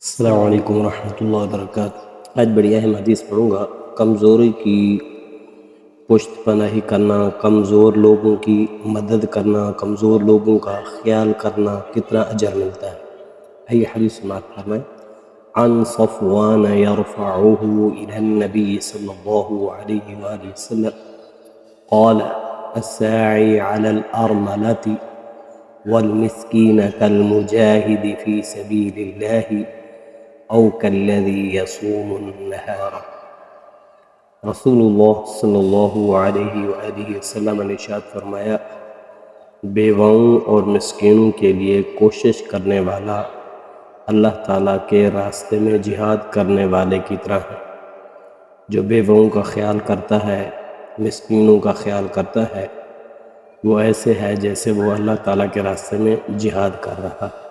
السلام علیکم ورحمۃ اللہ وبرکاتہ۔ آج بڑی اہم حدیث پڑھوں گا۔ کمزوری کی پشت پناہی کرنا، کمزور لوگوں کی مدد کرنا، کمزور لوگوں کا خیال کرنا کتنا اجر ملتا ہے۔ آئیے حدیث سماعت فرمائیں۔ عن صفوان يرفعه إلى النبي صلى الله عليه وآله وسلم قال الساعي على الأرملة والمسكين كالمجاهد في سبيل الله او كالذي يصوم النهار۔ رسول اللہ صلی اللہ علیہ وآلہ وسلم نے ارشاد فرمایا، بیواؤں اور مسکینوں کے لیے کوشش کرنے والا اللہ تعالیٰ کے راستے میں جہاد کرنے والے کی طرح ہے۔ جو بیواؤں کا خیال کرتا ہے، مسکینوں کا خیال کرتا ہے، وہ ایسے ہے جیسے وہ اللہ تعالیٰ کے راستے میں جہاد کر رہا ہے۔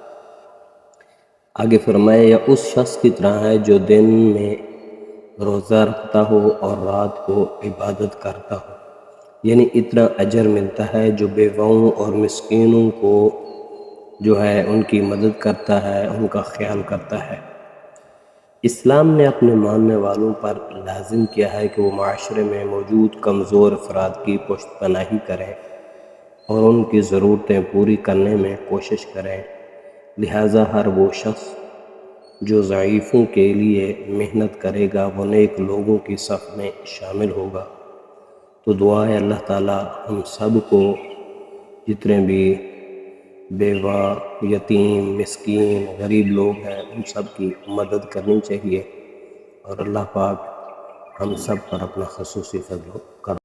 آگے فرمایا، یا اس شخص کی طرح ہے جو دن میں روزہ رکھتا ہو اور رات کو عبادت کرتا ہو، یعنی اتنا اجر ملتا ہے جو بیواؤں اور مسکینوں کو جو ہے ان کی مدد کرتا ہے، ان کا خیال کرتا ہے۔ اسلام نے اپنے ماننے والوں پر لازم کیا ہے کہ وہ معاشرے میں موجود کمزور افراد کی پشت پناہی کریں اور ان کی ضرورتیں پوری کرنے میں کوشش کریں۔ لہٰذا ہر وہ شخص جو ضعیفوں کے لیے محنت کرے گا وہ نیک لوگوں کی صف میں شامل ہوگا۔ تو دعا ہے اللہ تعالیٰ ہم سب کو جتنے بھی بیوہ، یتیم، مسکین، غریب لوگ ہیں ان سب کی مدد کرنی چاہیے، اور اللہ پاک ہم سب پر اپنا خصوصی فضل کرم